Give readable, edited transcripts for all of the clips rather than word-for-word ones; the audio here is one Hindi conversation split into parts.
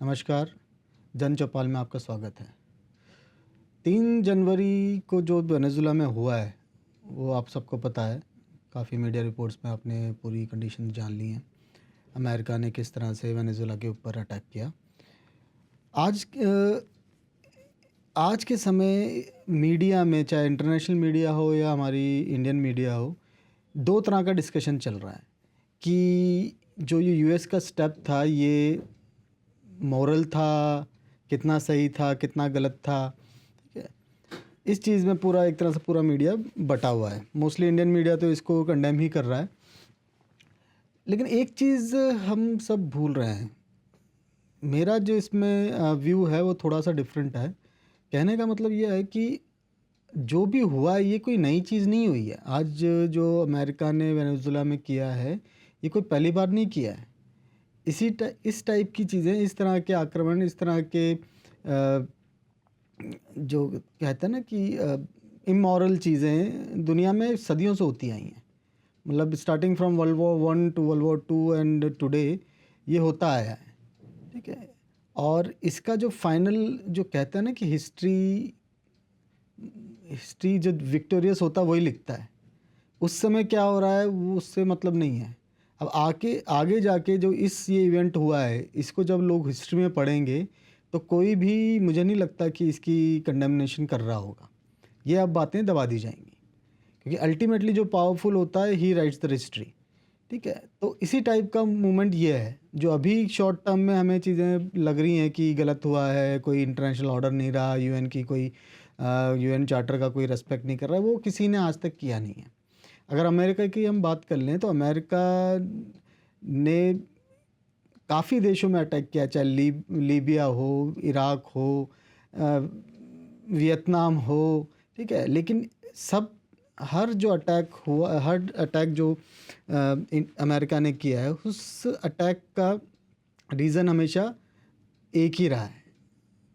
नमस्कार, जन चौपाल में आपका स्वागत है। 3 जनवरी को जो वेनेज़ुएला में हुआ है, वो आप सबको पता है। काफ़ी मीडिया रिपोर्ट्स में आपने पूरी कंडीशन जान ली हैं। अमेरिका ने किस तरह से वेनेज़ुएला के ऊपर अटैक किया। आज आज के समय मीडिया में, चाहे इंटरनेशनल मीडिया हो या हमारी इंडियन मीडिया हो, 2 तरह का डिस्कशन चल रहा है कि जो ये यूएस का स्टेप था, ये मोरल था, कितना सही था, कितना गलत था। ठीक है, इस चीज़ में पूरा एक तरह से पूरा मीडिया बटा हुआ है। मोस्टली इंडियन मीडिया तो इसको कंडेम ही कर रहा है, लेकिन एक चीज़ हम सब भूल रहे हैं। मेरा जो इसमें व्यू है वो थोड़ा सा डिफरेंट है। कहने का मतलब ये है कि जो भी हुआ है, ये कोई नई चीज़ नहीं हुई है। आज जो अमेरिका ने वेनेजुएला में किया है, ये कोई पहली बार नहीं किया है। इस टाइप की चीज़ें, इस तरह के आक्रमण, इस तरह के जो कहते हैं ना कि इमोरल चीज़ें दुनिया में सदियों से होती आई हैं। मतलब starting from world war 1 to world war 2 and today ये होता आया है। ठीक है, और इसका जो फाइनल जो कहते हैं ना कि हिस्ट्री हिस्ट्री जो विक्टोरियस होता है वही लिखता है। उस समय क्या हो रहा है वो उससे मतलब नहीं है। अब आगे जाके जो ये इवेंट हुआ है, इसको जब लोग हिस्ट्री में पढ़ेंगे तो कोई भी मुझे नहीं लगता कि इसकी कंडेमनेशन कर रहा होगा। ये अब बातें दबा दी जाएंगी, क्योंकि अल्टीमेटली जो पावरफुल होता है ही राइट्स द हिस्ट्री। ठीक है, तो इसी टाइप का मूवमेंट ये है जो अभी शॉर्ट टर्म में हमें चीज़ें लग रही हैं कि गलत हुआ है, कोई इंटरनेशनल ऑर्डर नहीं रहा, यूएन की कोई यूएन चार्टर का कोई रेस्पेक्ट नहीं कर रहा है, वो किसी ने आज तक किया नहीं है। अगर अमेरिका की हम बात कर लें तो अमेरिका ने काफ़ी देशों में अटैक किया, चाहे लीबिया हो, इराक हो, वियतनाम हो। ठीक है, लेकिन हर जो अटैक हुआ, हर अटैक जो अमेरिका ने किया है, उस अटैक का रीज़न हमेशा एक ही रहा है।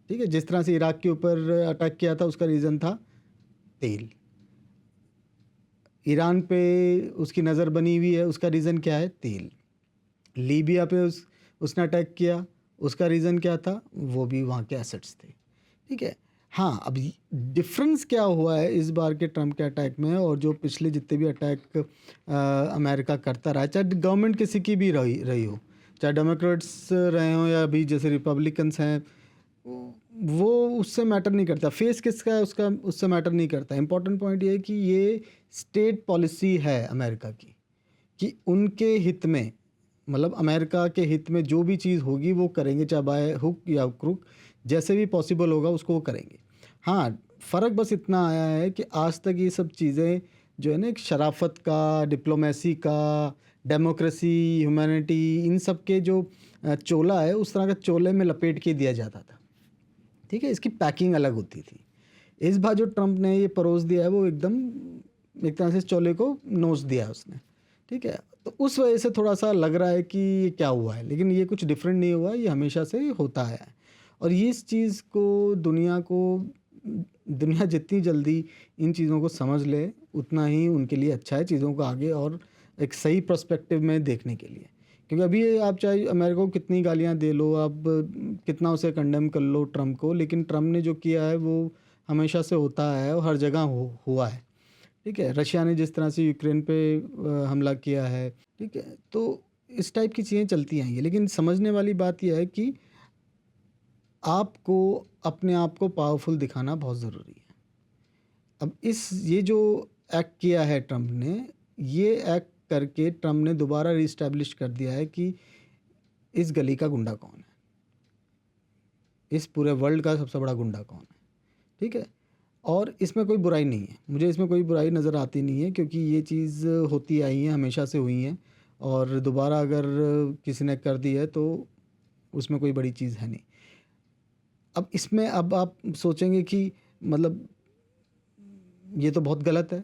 ठीक है, जिस तरह से इराक के ऊपर अटैक किया था उसका रीज़न था तेल। ईरान पे उसकी नज़र बनी हुई है, उसका रीज़न क्या है? तेल। लीबिया पे उसने अटैक किया, उसका रीज़न क्या था? वो भी वहाँ के एसेट्स थे। ठीक है, हाँ, अब डिफरेंस क्या हुआ है इस बार के ट्रम्प के अटैक में और जो पिछले जितने भी अटैक अमेरिका करता रहा है, चाहे गवर्नमेंट किसी की भी रही हो, चाहे डेमोक्रेट्स रहे हो या अभी जैसे रिपब्लिकन्स हैं, वो उससे मैटर नहीं करता। फेस किसका है उसका उससे मैटर नहीं करता। इंपॉर्टेंट पॉइंट ये है कि ये स्टेट पॉलिसी है अमेरिका की, कि उनके हित में, मतलब अमेरिका के हित में जो भी चीज़ होगी वो करेंगे, चाहे बाय हुक या क्रुक, जैसे भी पॉसिबल होगा उसको वो करेंगे। हाँ, फ़र्क बस इतना आया है कि आज तक ये सब चीज़ें जो है ना, एक शराफत का, डिप्लोमेसी का, डेमोक्रेसी, ह्यूमैनिटी, इन सब के जो चोला है, उस तरह का चोले में लपेट के दिया जाता था। ठीक है, इसकी पैकिंग अलग होती थी। इस बार जो ट्रम्प ने ये परोस दिया है वो एकदम एक तरह से चोले को नोच दिया है उसने। ठीक है, तो उस वजह से थोड़ा सा लग रहा है कि ये क्या हुआ है, लेकिन ये कुछ डिफरेंट नहीं हुआ, ये हमेशा से होता है। और ये इस चीज़ को दुनिया जितनी जल्दी इन चीज़ों को समझ ले उतना ही उनके लिए अच्छा है, चीज़ों को आगे और एक सही पर्सपेक्टिव में देखने के लिए। क्योंकि अभी आप चाहे अमेरिका को कितनी गालियां दे लो, आप कितना उसे कंडेम कर लो ट्रम्प को, लेकिन ट्रम्प ने जो किया है वो हमेशा से होता है और हर जगह हुआ है। ठीक है, रशिया ने जिस तरह से यूक्रेन पे हमला किया है। ठीक है, तो इस टाइप की चीज़ें चलती आएंगी, लेकिन समझने वाली बात यह है कि आपको अपने आप को पावरफुल दिखाना बहुत ज़रूरी है। अब ये जो एक्ट किया है ट्रम्प ने, ये एक्ट करके ट्रम्प ने दोबारा रीस्टैब्लिश कर दिया है कि इस गली का गुंडा कौन है, इस पूरे वर्ल्ड का सबसे बड़ा गुंडा कौन है। ठीक है, और इसमें कोई बुराई नहीं है, मुझे इसमें कोई बुराई नज़र आती नहीं है, क्योंकि ये चीज़ होती आई है, हमेशा से हुई है, और दोबारा अगर किसी ने कर दी है तो उसमें कोई बड़ी चीज़ है नहीं। अब इसमें अब आप सोचेंगे कि मतलब ये तो बहुत गलत है।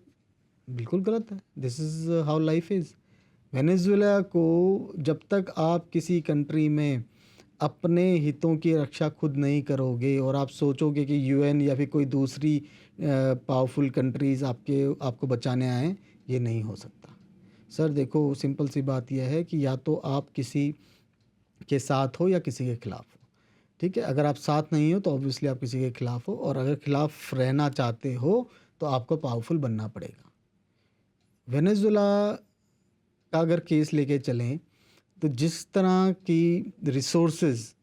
बिल्कुल गलत है। This is how life is. Venezuela को जब तक आप किसी कंट्री में अपने हितों की रक्षा खुद नहीं करोगे और आप सोचोगे कि यूएन या फिर कोई दूसरी पावरफुल कंट्रीज़ आपको बचाने आए, ये नहीं हो सकता। सर देखो, सिंपल सी बात यह है कि या तो आप किसी के साथ हो या किसी के खिलाफ हो। ठीक है? अगर आप साथ नहीं हो तो ऑब्वियसली आप किसी के खिलाफ हो, और अगर खिलाफ रहना चाहते हो तो आपको पावरफुल बनना पड़ेगा। वेनेजुला का अगर केस लेके चलें, तो जिस तरह की रिसोर्सेज,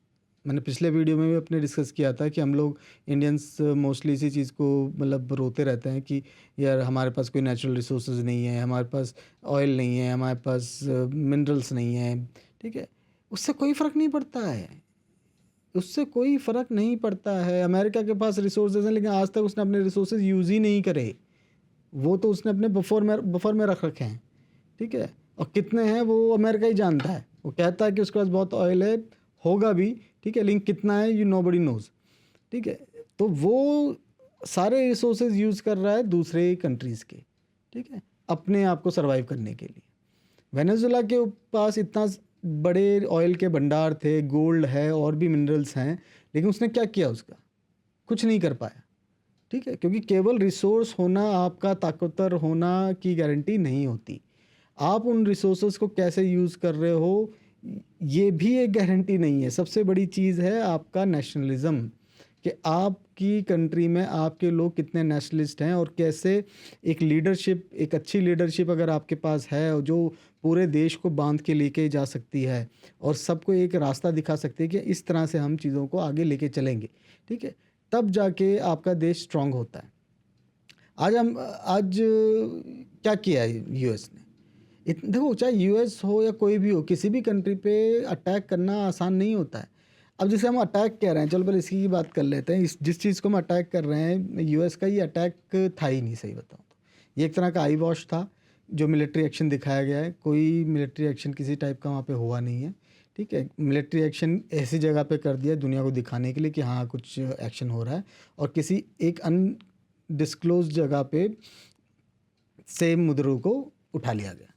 मैंने पिछले वीडियो में भी अपने डिस्कस किया था कि हम लोग इंडियंस मोस्टली इसी चीज़ को मतलब रोते रहते हैं कि यार हमारे पास कोई नेचुरल रिसोर्सेज नहीं है, हमारे पास ऑयल नहीं है, हमारे पास मिनरल्स नहीं है। ठीक है, उससे कोई फ़र्क नहीं पड़ता है, उससे कोई फ़र्क नहीं पड़ता है। अमेरिका के पास रिसोर्सेज हैं लेकिन आज तक उसने अपने रिसोर्सेज यूज़ ही नहीं करे, वो तो उसने अपने बफर में रख रखे हैं। ठीक है, और कितने हैं वो अमेरिका ही जानता है। वो कहता है कि उसके पास बहुत ऑयल है, होगा भी, ठीक है, लेकिन कितना है यू नोबडी नोज़। ठीक है, तो वो सारे रिसोर्सेज यूज़ कर रहा है दूसरे कंट्रीज़ के, ठीक है, अपने आप को सर्वाइव करने के लिए। वेनेजुला के पास इतना बड़े ऑयल के भंडार थे, गोल्ड है और भी मिनरल्स हैं, लेकिन उसने क्या किया? उसका कुछ नहीं कर पाया। ठीक है, क्योंकि केवल रिसोर्स होना आपका ताकतवर होना की गारंटी नहीं होती। आप उन रिसोर्सेज को कैसे यूज़ कर रहे हो ये भी एक गारंटी नहीं है। सबसे बड़ी चीज़ है आपका नेशनलिज्म, कि आपकी कंट्री में आपके लोग कितने नेशनलिस्ट हैं, और कैसे एक लीडरशिप, एक अच्छी लीडरशिप अगर आपके पास है और जो पूरे देश को बांध के लेके जा सकती है और सबको एक रास्ता दिखा सकती है कि इस तरह से हम चीज़ों को आगे लेके चलेंगे, ठीक है, तब जाके आपका देश स्ट्रांग होता है। आज क्या किया है यूएस ने? देखो, चाहे यूएस हो या कोई भी हो, किसी भी कंट्री पे अटैक करना आसान नहीं होता है। अब जैसे हम अटैक कह रहे हैं, चलो पहले इसकी की बात कर लेते हैं। जिस चीज़ को हम अटैक कर रहे हैं, यूएस का ये अटैक था ही नहीं, सही बताऊँ तो। ये एक तरह का आई वॉश था, जो मिलिट्री एक्शन दिखाया गया है। कोई मिलिट्री एक्शन किसी टाइप का वहाँ पे हुआ नहीं है। ठीक है, मिलिट्री एक्शन ऐसी जगह पे कर दिया दुनिया को दिखाने के लिए कि हाँ कुछ एक्शन हो रहा है, और किसी एक अनडिस्क्लोज जगह पे से मुद्रों को उठा लिया गया।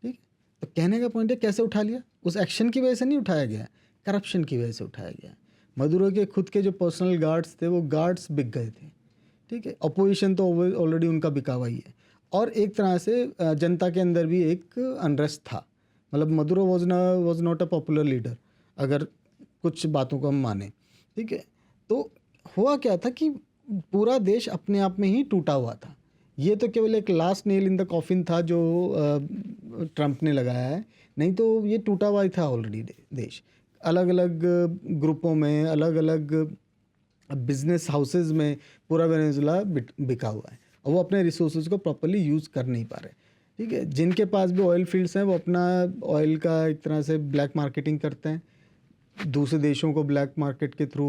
ठीक, तो कहने का पॉइंट है कैसे उठा लिया? उस एक्शन की वजह से नहीं उठाया गया, करप्शन की वजह से उठाया गया। मदुरो के खुद के जो पर्सनल गार्ड्स थे वो गार्ड्स बिक गए थे। ठीक है, अपोजिशन तो ऑलरेडी उनका बिका हुआ ही है, और एक तरह से जनता के अंदर भी एक अनरेस्ट था। मतलब Maduro was not a popular leader, अगर कुछ बातों को हम माने। ठीक है, तो हुआ क्या था कि पूरा देश अपने आप में ही टूटा हुआ था। ये तो केवल एक last nail in the coffin था जो ट्रंप ने लगाया है, नहीं तो ये टूटा हुआ ही था ऑलरेडी देश। अलग अलग ग्रुपों में, अलग अलग बिजनेस हाउसेज में पूरा वेनेजुला बिका हुआ है, और वो अपने रिसोर्सेज को प्रॉपरली यूज़ कर नहीं पा रहे। ठीक है, जिनके पास भी ऑयल फील्ड्स हैं वो अपना ऑयल का एक तरह से ब्लैक मार्केटिंग करते हैं, दूसरे देशों को ब्लैक मार्केट के थ्रू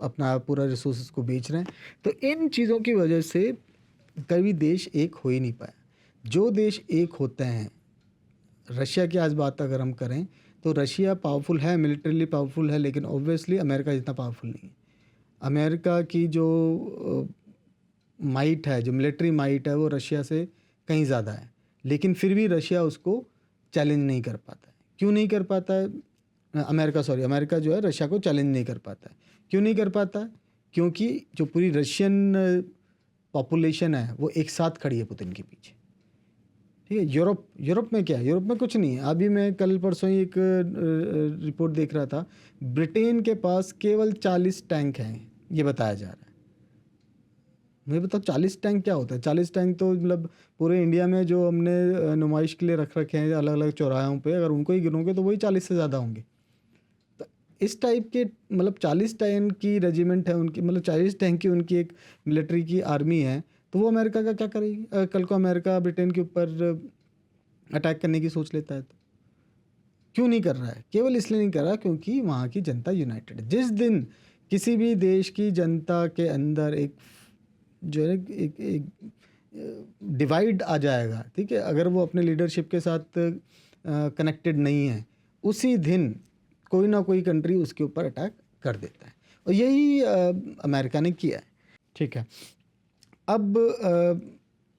अपना पूरा रिसोर्सेज को बेच रहे हैं। तो इन चीज़ों की वजह से कभी देश एक हो ही नहीं पाया। जो देश एक होते हैं, रशिया की आज बात अगर हम करें तो रशिया पावरफुल है, मिलिटरीली पावरफुल है, लेकिन ऑब्वियसली अमेरिका जितना पावरफुल नहीं है। अमेरिका की जो माइट है, जो मिलिट्री माइट है, वो रशिया से कहीं ज़्यादा है, लेकिन फिर भी रशिया उसको चैलेंज नहीं कर पाता है। क्यों नहीं कर पाता है? अमेरिका जो है रशिया को चैलेंज नहीं कर पाता है। क्यों नहीं कर पाता है? क्योंकि जो पूरी रशियन पॉपुलेशन है वो एक साथ खड़ी है पुतिन के पीछे। ठीक है, यूरोप में क्या है? यूरोप में कुछ नहीं है। अभी मैं कल परसों ही एक रिपोर्ट देख रहा था, ब्रिटेन के पास केवल 40 टैंक हैं, ये बताया जा रहा है। मुझे बताओ 40 टैंक क्या होता है? 40 टैंक तो मतलब पूरे इंडिया में जो हमने नुमाइश के लिए रख रखे हैं अलग अलग चौराहों पे, अगर उनको ही गिनोगे तो वही 40 से ज़्यादा होंगे। तो इस टाइप के मतलब 40 टैंक की रेजिमेंट है उनकी, मतलब 40 टैंक की उनकी एक मिलिट्री की आर्मी है, तो वो अमेरिका का क्या करेगी? कल को अमेरिका ब्रिटेन के ऊपर अटैक करने की सोच लेता है तो क्यों नहीं कर रहा है? केवल इसलिए नहीं कर रहा क्योंकि वहाँ की जनता यूनाइटेड है। जिस दिन किसी भी देश की जनता के अंदर एक जो है एक डिवाइड आ जाएगा, ठीक है, अगर वो अपने लीडरशिप के साथ कनेक्टेड नहीं है, उसी दिन कोई ना कोई कंट्री उसके ऊपर अटैक कर देता है, और यही अमेरिका ने किया है। ठीक है, अब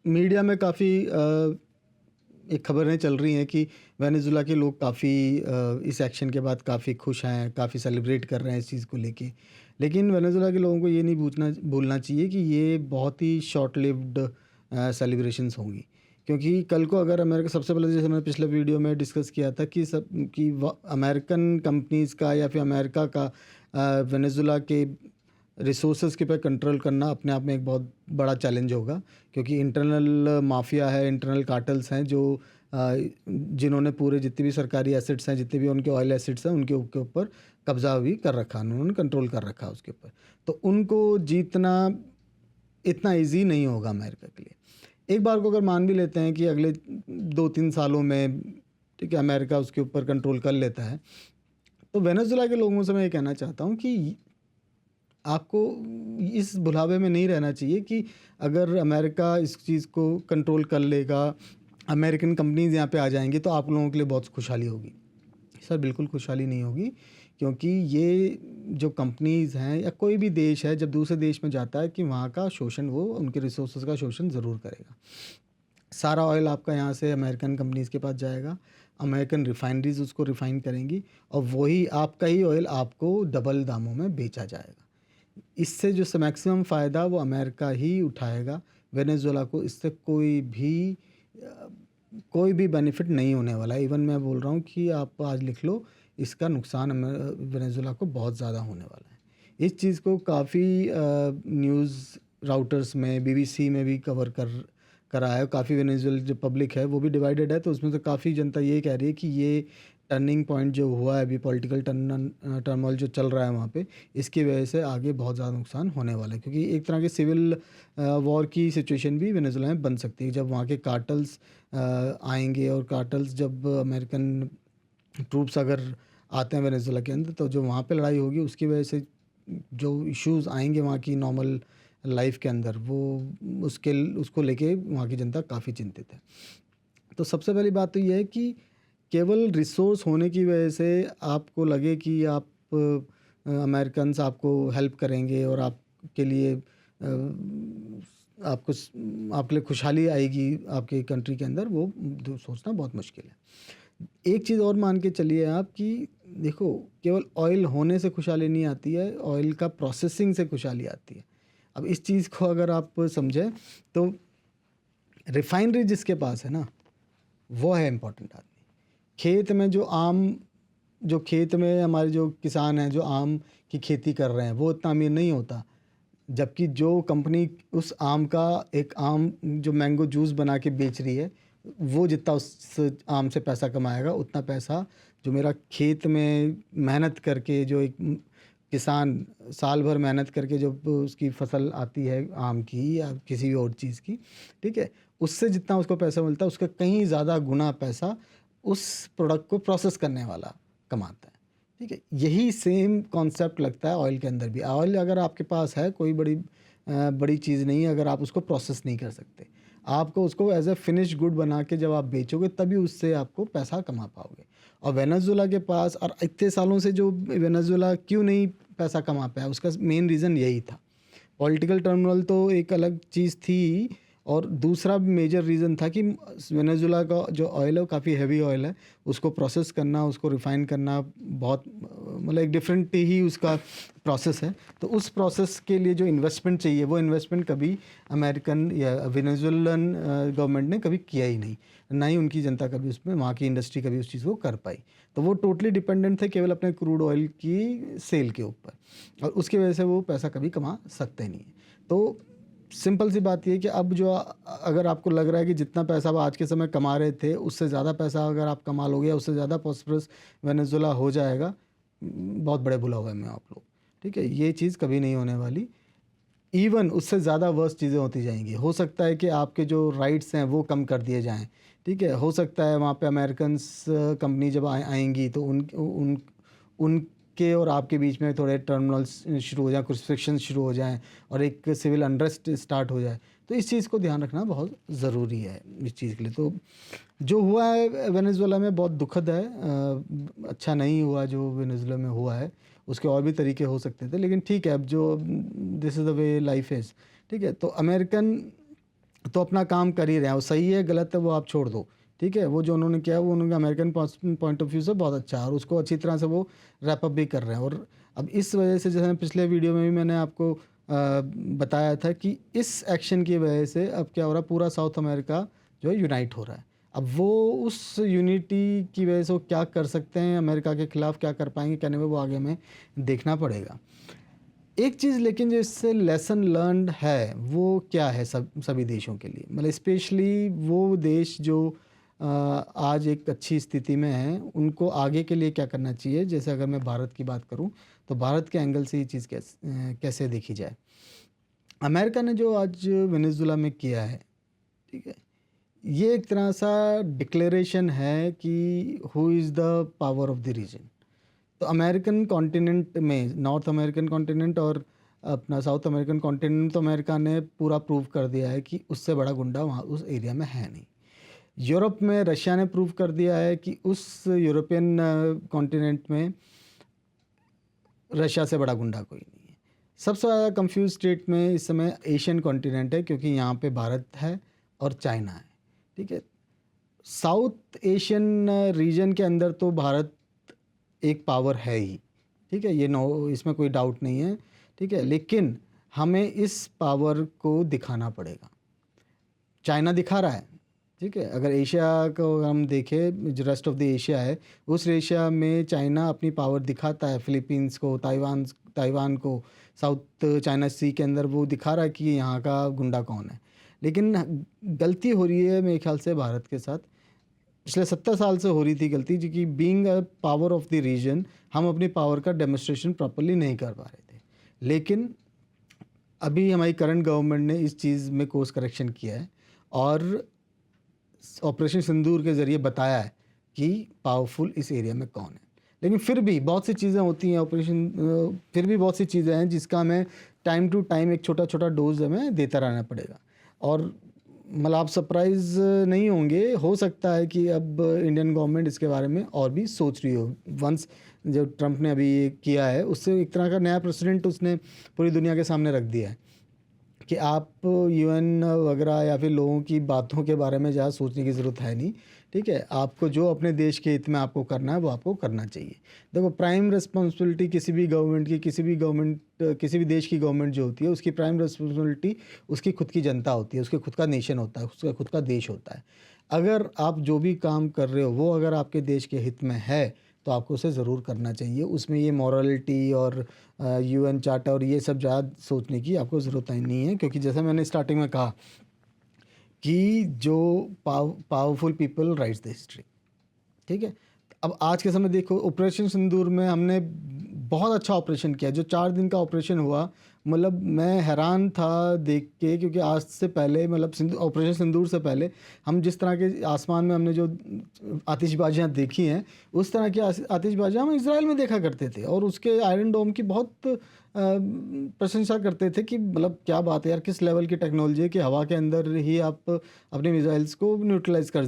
मीडिया में काफ़ी एक खबरें चल रही हैं कि वेनेजुला के लोग काफ़ी इस एक्शन के बाद काफ़ी खुश हैं, काफ़ी सेलिब्रेट कर रहे हैं इस चीज़ को लेके। लेकिन वेनेजुला के लोगों को ये नहीं भूलना चाहिए कि ये बहुत ही शॉर्ट लिव्ड सेलिब्रेशंस होंगी, क्योंकि कल को अगर अमेरिका, सबसे पहले जैसे मैंने पिछले वीडियो में डिस्कस किया था कि अमेरिकन कंपनीज़ का या फिर अमेरिका का वेनेजुला के रिसोर्सेज के पे कंट्रोल करना अपने आप में एक बहुत बड़ा चैलेंज होगा, क्योंकि इंटरनल माफिया है, इंटरनल कार्टल्स हैं जो जिन्होंने पूरे जितने भी सरकारी एसेट्स हैं, जितने भी उनके ऑयल एसेट्स हैं, उनके ऊपर कब्जा भी कर रखा, उन्होंने कंट्रोल कर रखा उसके ऊपर। तो उनको जीतना इतना इजी नहीं होगा अमेरिका के लिए। एक बार को अगर मान भी लेते हैं कि अगले 2-3 सालों में, ठीक है, अमेरिका उसके ऊपर कंट्रोल कर लेता है, तो वेनेजुला के लोगों से मैं ये कहना चाहता हूँ कि आपको इस भुलावे में नहीं रहना चाहिए कि अगर अमेरिका इस चीज़ को कंट्रोल कर लेगा, अमेरिकन कंपनीज यहाँ पे आ जाएंगी तो आप लोगों के लिए बहुत खुशहाली होगी। सर बिल्कुल खुशहाली नहीं होगी, क्योंकि ये जो कंपनीज़ हैं या कोई भी देश है जब दूसरे देश में जाता है कि वहाँ का शोषण, वो उनके रिसोर्सेज का शोषण ज़रूर करेगा। सारा ऑयल आपका यहाँ से अमेरिकन कंपनीज़ के पास जाएगा, अमेरिकन रिफाइनरीज उसको रिफ़ाइन करेंगी और वही आपका ही ऑयल आपको डबल दामों में बेचा जाएगा। इससे जो मैक्सिमम फ़ायदा वो अमेरिका ही उठाएगा। वेनेजुएला को इससे कोई भी बेनिफिट नहीं होने वाला है। इवन मैं बोल रहा हूँ कि आप आज लिख लो, इसका नुकसान वेनेजुएला को बहुत ज़्यादा होने वाला है। इस चीज़ को काफ़ी न्यूज़ राउटर्स में, बीबीसी में भी कवर करा है। काफ़ी वेनेजुएला जो पब्लिक है वो भी डिवाइडेड है, तो उसमें से काफ़ी जनता ये कह रही है कि ये टर्निंग पॉइंट जो हुआ है अभी, पॉलिटिकल टर्मोइल जो चल रहा है वहाँ पे, इसकी वजह से आगे बहुत ज़्यादा नुकसान होने वाला है, क्योंकि एक तरह की सिविल वॉर की सिचुएशन भी वेनेजुएला में बन सकती है जब वहाँ के कार्टल्स आएंगे। और कार्टल्स जब अमेरिकन ट्रूप्स अगर आते हैं वेनेजुएला के अंदर, तो जो वहाँ पे लड़ाई होगी उसकी वजह से जो इश्यूज़ आएंगे वहाँ की नॉर्मल लाइफ के अंदर, वो उसको लेके वहाँ की जनता काफ़ी चिंतित है। तो सबसे पहली बात तो ये है कि केवल रिसोर्स होने की वजह से आपको लगे कि आप अमेरिकन्स आपको हेल्प करेंगे और आपके लिए आपके लिए खुशहाली आएगी आपके कंट्री के अंदर, वो सोचना बहुत मुश्किल है। एक चीज़ और मान के चलिए आप कि देखो, केवल ऑयल होने से खुशहाली नहीं आती है, ऑयल का प्रोसेसिंग से खुशहाली आती है। अब इस चीज़ को अगर आप समझें तो रिफाइनरी जिसके पास है ना, वो है इम्पोर्टेंट आदमी। खेत में जो खेत में हमारे जो किसान हैं जो आम की खेती कर रहे हैं, वो इतना अमीर नहीं होता, जबकि जो कंपनी उस आम का एक आम जो मैंगो जूस बना के बेच रही है, वो जितना उस आम से पैसा कमाएगा, उतना पैसा जो मेरा खेत में मेहनत करके जो एक किसान साल भर मेहनत करके जो उसकी फसल आती है आम की या किसी भी और चीज़ की, ठीक है, उससे जितना उसको पैसा मिलता है उसका कहीं ज़्यादा गुना पैसा उस प्रोडक्ट को प्रोसेस करने वाला कमाता है। ठीक है, यही सेम कॉन्सेप्ट लगता है ऑयल के अंदर भी। ऑयल अगर आपके पास है, कोई बड़ी चीज़ नहीं है, अगर आप उसको प्रोसेस नहीं कर सकते, आपको उसको एज ए फिनिश गुड बना के जब आप बेचोगे तभी उससे आपको पैसा कमा पाओगे। और वेनेजुएला के पास, और इतने सालों से जो वेनेजुएला क्यों नहीं पैसा कमा पाया, उसका मेन रीज़न यही था। पॉलिटिकल टर्मोइल तो एक अलग चीज़ थी, और दूसरा मेजर रीज़न था कि वेनेजुएला का जो ऑयल है वो काफ़ी हैवी ऑयल है, उसको प्रोसेस करना, उसको रिफ़ाइन करना बहुत मतलब एक डिफरेंट ही उसका प्रोसेस है। तो उस प्रोसेस के लिए जो इन्वेस्टमेंट चाहिए, वो इन्वेस्टमेंट कभी अमेरिकन या वेनेजुएलन गवर्नमेंट ने कभी किया ही नहीं, ना ही उनकी जनता कभी उसमें, वहाँ की इंडस्ट्री कभी उस चीज़ को कर पाई। तो वो टोटली डिपेंडेंट थे केवल अपने क्रूड ऑयल की सेल के ऊपर, और उसकी वजह से वो पैसा कभी कमा सकते नहीं। तो सिंपल सी बात ये है कि अब जो अगर आपको लग रहा है कि जितना पैसा आप आज के समय कमा रहे थे उससे ज़्यादा पैसा अगर आप कमा लोगे या उससे ज़्यादा प्रॉस्परस वेनेजुएला हो जाएगा, बहुत बड़े भुलावे में आप लोग। ठीक है, ये चीज़ कभी नहीं होने वाली। इवन उससे ज़्यादा वर्स्ट चीज़ें होती जाएंगी। हो सकता है कि आपके जो राइट्स हैं वो कम कर दिए जाएँ। ठीक है, हो सकता है वहाँ पे अमेरिकन्स कंपनी जब आएंगी तो उनके और आपके बीच में थोड़े टर्मिनल्स शुरू हो जाएँ, कुछ फ्रिक्शन शुरू हो जाएँ और एक सिविल अनरेस्ट स्टार्ट हो जाए। तो इस चीज़ को ध्यान रखना बहुत ज़रूरी है इस चीज़ के लिए। तो जो हुआ है वेनेजुएला में बहुत दुखद है, अच्छा नहीं हुआ जो वेनेजुएला में हुआ है। उसके और भी तरीके हो सकते थे, लेकिन ठीक है, अब जो this is the way life is. ठीक है, तो अमेरिकन तो अपना काम कर ही रहे हैं, वो सही है गलत है वो आप छोड़ दो। ठीक है, वो जो उन्होंने किया वो उन्होंने अमेरिकन पॉइंट ऑफ व्यू से बहुत अच्छा है और उसको अच्छी तरह से वो रैप अप भी कर रहे हैं। और अब इस वजह से, जैसे पिछले वीडियो में भी मैंने आपको बताया था कि इस एक्शन की वजह से अब क्या हो रहा है, पूरा साउथ अमेरिका जो है यूनाइट हो रहा है। अब वो उस यूनिटी की वजह से वो क्या कर सकते हैं, अमेरिका के खिलाफ क्या कर पाएंगे कहने में, वो आगे हमें देखना पड़ेगा। एक चीज़ लेकिन जो इससे लेसन लर्नड है वो क्या है सभी देशों के लिए, मतलब स्पेशली वो देश जो आज एक अच्छी स्थिति में हैं, उनको आगे के लिए क्या करना चाहिए। जैसे अगर मैं भारत की बात करूं तो भारत के एंगल से ये चीज़ कैसे देखी जाए। अमेरिका ने जो आज वेनेजुएला में किया है, ठीक है, ये एक तरह सा डिक्लेरेशन है कि who is the power of the region. तो अमेरिकन कॉन्टिनेंट में, नॉर्थ अमेरिकन कॉन्टिनेंट और अपना साउथ अमेरिकन कॉन्टिनेंट, तो अमेरिका ने पूरा प्रूव कर दिया है कि उससे बड़ा गुंडा वहाँ उस एरिया में है नहीं। यूरोप में रशिया ने प्रूव कर दिया है कि उस यूरोपियन कॉन्टिनेंट में रशिया से बड़ा गुंडा कोई नहीं है। सबसे ज़्यादा कंफ्यूज स्टेट में इस समय एशियन कॉन्टिनेंट है, क्योंकि यहाँ पे भारत है और चाइना है, ठीक है। साउथ एशियन रीजन के अंदर तो भारत एक पावर है ही, ठीक है, ये नो, इसमें कोई डाउट नहीं है, ठीक है। लेकिन हमें इस पावर को दिखाना पड़ेगा। चाइना दिखा रहा है, ठीक है। अगर एशिया को हम देखें, जो रेस्ट ऑफ द एशिया है, उस एशिया में चाइना अपनी पावर दिखाता है। फिलीपींस को, ताइवान को, साउथ चाइना सी के अंदर वो दिखा रहा है कि यहाँ का गुंडा कौन है। लेकिन गलती हो रही है मेरे ख्याल से भारत के साथ, पिछले 70 साल से हो रही थी गलती, जो कि being a power of the region हम अपनी पावर का डेमोन्स्ट्रेशन प्रॉपरली नहीं कर पा रहे थे। लेकिन अभी हमारी करंट गवर्नमेंट ने इस चीज़ में कोर्स करेक्शन किया है और ऑपरेशन सिंदूर के ज़रिए बताया है कि पावरफुल इस एरिया में कौन है। लेकिन फिर भी बहुत सी चीज़ें होती हैं फिर भी बहुत सी चीज़ें हैं जिसका हमें टाइम टू टाइम एक छोटा छोटा डोज हमें देता रहना पड़ेगा। और मतलब आप सरप्राइज़ नहीं होंगे, हो सकता है कि अब इंडियन गवर्नमेंट इसके बारे में और भी सोच रही हो। वंस जो ट्रंप ने अभी ये किया है, उससे एक तरह का नया प्रेसिडेंट उसने पूरी दुनिया के सामने रख दिया है कि आप यूएन वगैरह या फिर लोगों की बातों के बारे में ज़्यादा सोचने की ज़रूरत है नहीं, ठीक है। आपको जो अपने देश के हित में आपको करना है वो आपको करना चाहिए। देखो, प्राइम रिस्पॉन्सिबिलिटी किसी भी गवर्नमेंट की, किसी भी देश की गवर्नमेंट जो होती है, उसकी प्राइम रिस्पॉन्सिबिलिटी उसकी खुद की जनता होती है, उसके खुद का नेशन होता है, उसका खुद का देश होता है। अगर आप जो भी काम कर रहे हो वो अगर आपके देश के हित में है तो आपको उसे ज़रूर करना चाहिए। उसमें ये मॉरलिटी और यूएन चार्टर और ये सब ज़्यादा सोचने की आपको ज़रूरत नहीं है, क्योंकि जैसे मैंने स्टार्टिंग में कहा कि जो powerful people rights the history, ठीक है। अब आज के समय देखो, ऑपरेशन सिंदूर में हमने बहुत अच्छा ऑपरेशन किया। जो 4 दिन का ऑपरेशन हुआ, मतलब मैं हैरान था देख के, क्योंकि आज से पहले, मतलब ऑपरेशन सिंदूर से पहले हम जिस तरह के आसमान में हमने जो आतिशबाजियाँ देखी हैं, उस तरह की आतिशबाजियाँ हम इसराइल में देखा करते थे और उसके आयरन डोम की बहुत प्रशंसा करते थे कि मतलब क्या बात है यार, किस लेवल की टेक्नोलॉजी है कि हवा के अंदर ही आप अपने मिसाइल्स को न्यूट्रलाइज कर,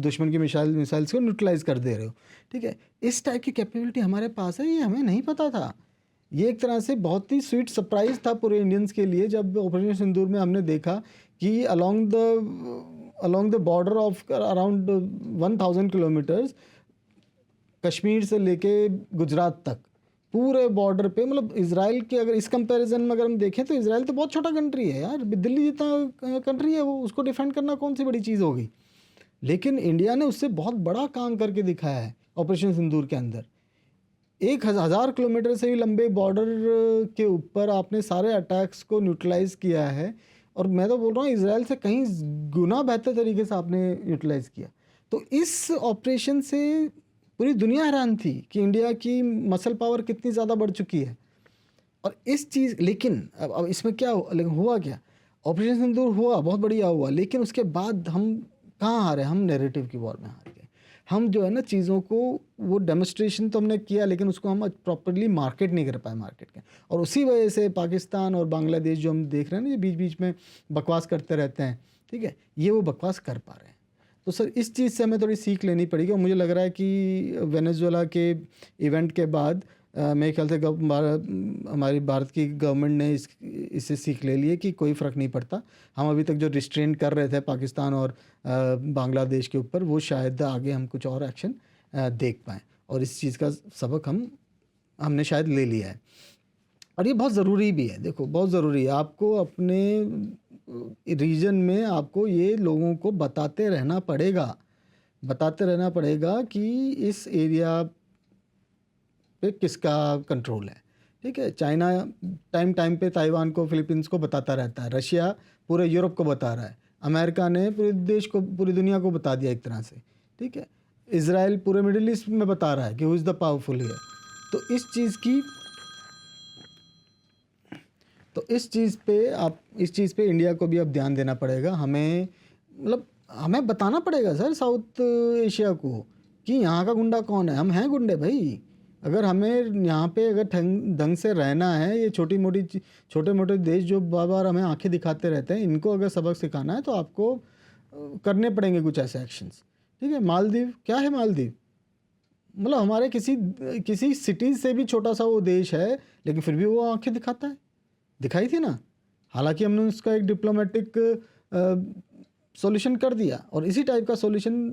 दुश्मन की मिसाइल्स को न्यूट्रलाइज कर दे रहे हो, ठीक है। इस टाइप की कैपेबिलिटी हमारे पास है, ये हमें नहीं पता था। ये एक तरह से बहुत ही स्वीट सरप्राइज था पूरे इंडियंस के लिए जब ऑपरेशन सिंदूर में हमने देखा कि along the border of around 1000 kilometres, Kashmir से लेके गुजरात तक पूरे बॉर्डर पे, मतलब इसराइल के अगर इस कंपैरिजन में अगर हम देखें तो इसराइल तो बहुत छोटा कंट्री है यार, दिल्ली जितना कंट्री है वो, उसको डिफेंड करना कौन सी बड़ी चीज़ होगी। लेकिन इंडिया ने उससे बहुत बड़ा काम करके दिखाया है ऑपरेशन सिंदूर के अंदर। 1000 किलोमीटर से भी लंबे बॉर्डर के ऊपर आपने सारे अटैक्स को न्यूट्रलाइज किया है, और मैं तो बोल रहा हूँ इसराइल से कहीं गुना बेहतर तरीके से आपने न्यूट्रलाइज किया। तो इस ऑपरेशन से पूरी दुनिया हैरान थी कि इंडिया की मसल पावर कितनी ज़्यादा बढ़ चुकी है। और इस चीज़, लेकिन अब इसमें क्या लेकिन हुआ क्या, ऑपरेशन सिंदूर हुआ, बहुत बढ़िया हुआ, लेकिन उसके बाद हम कहाँ हारे, हम नैरेटिव की वॉर में हार गए। हम जो है ना चीज़ों को, वो डेमोन्स्ट्रेशन तो हमने किया लेकिन उसको हम प्रॉपरली मार्केट नहीं कर पाए मार्केट के, और उसी वजह से पाकिस्तान और बांग्लादेश जो हम देख रहे हैं ना, ये बीच बीच में बकवास करते रहते हैं, ठीक है, ये वो बकवास कर पा रहे हैं। तो सर इस चीज़ से हमें थोड़ी सीख लेनी पड़ेगी, और मुझे लग रहा है कि वेनेजुएला के इवेंट के बाद मेरे ख्याल से हमारी भारत की गवर्नमेंट ने इससे सीख ले ली है कि कोई फ़र्क नहीं पड़ता। हम अभी तक जो रिस्ट्रेंट कर रहे थे पाकिस्तान और बांग्लादेश के ऊपर, वो शायद आगे हम कुछ और एक्शन देख पाएँ, और इस चीज़ का सबक हमने शायद ले लिया है, और ये बहुत ज़रूरी भी है। देखो, बहुत ज़रूरी है, आपको अपने रीजन में आपको ये लोगों को बताते रहना पड़ेगा बताते रहना पड़ेगा कि इस एरिया पे किसका कंट्रोल है। ठीक है, चाइना टाइम टाइम पे ताइवान को, फिलीपींस को बताता रहता है, रशिया पूरे यूरोप को बता रहा है, अमेरिका ने पूरे देश को, पूरी दुनिया को बता दिया एक तरह से। ठीक है, इसराइल पूरे मिडिल ईस्ट में बता रहा है कि who is the powerful here. तो इस चीज़ पे आप, इस चीज़ पे इंडिया को भी अब ध्यान देना पड़ेगा। हमें मतलब हमें बताना पड़ेगा सर साउथ एशिया को कि यहाँ का गुंडा कौन है। हम हैं गुंडे भाई। अगर हमें यहाँ पे अगर ढंग से रहना है, ये छोटे मोटे देश जो बार बार हमें आंखें दिखाते रहते हैं, इनको अगर सबक सिखाना है तो आपको करने पड़ेंगे कुछ ऐसे एक्शंस। ठीक है, मालदीव क्या है, मालदीव मतलब हमारे किसी सिटी से भी छोटा सा वो देश है, लेकिन फिर भी वो आंखें दिखाता है, दिखाई थी ना। हालांकि हमने उसका एक डिप्लोमेटिक सॉल्यूशन कर दिया, और इसी टाइप का सॉल्यूशन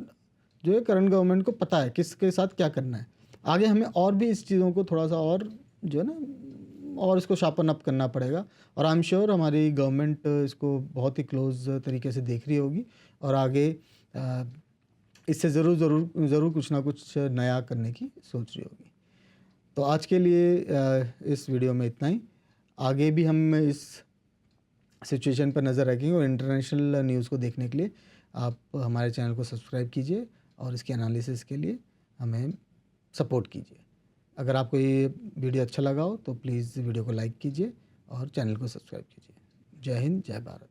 जो है करंट गवर्नमेंट को पता है किसके साथ क्या करना है। आगे हमें और भी इस चीज़ों को थोड़ा सा और जो है ना, और इसको शार्पन अप करना पड़ेगा। और आई एम श्योर हमारी गवर्नमेंट इसको बहुत ही क्लोज तरीके से देख रही होगी, और आगे इससे ज़रूर कुछ ना कुछ नया करने की सोच रही होगी। तो आज के लिए इस वीडियो में इतना ही। आगे भी हम इस सिचुएशन पर नज़र रखेंगे, और इंटरनेशनल न्यूज़ को देखने के लिए आप हमारे चैनल को सब्सक्राइब कीजिए, और इसके एनालिसिस के लिए हमें सपोर्ट कीजिए। अगर आपको ये वीडियो अच्छा लगा हो तो प्लीज़ वीडियो को लाइक कीजिए और चैनल को सब्सक्राइब कीजिए। जय हिंद, जय भारत।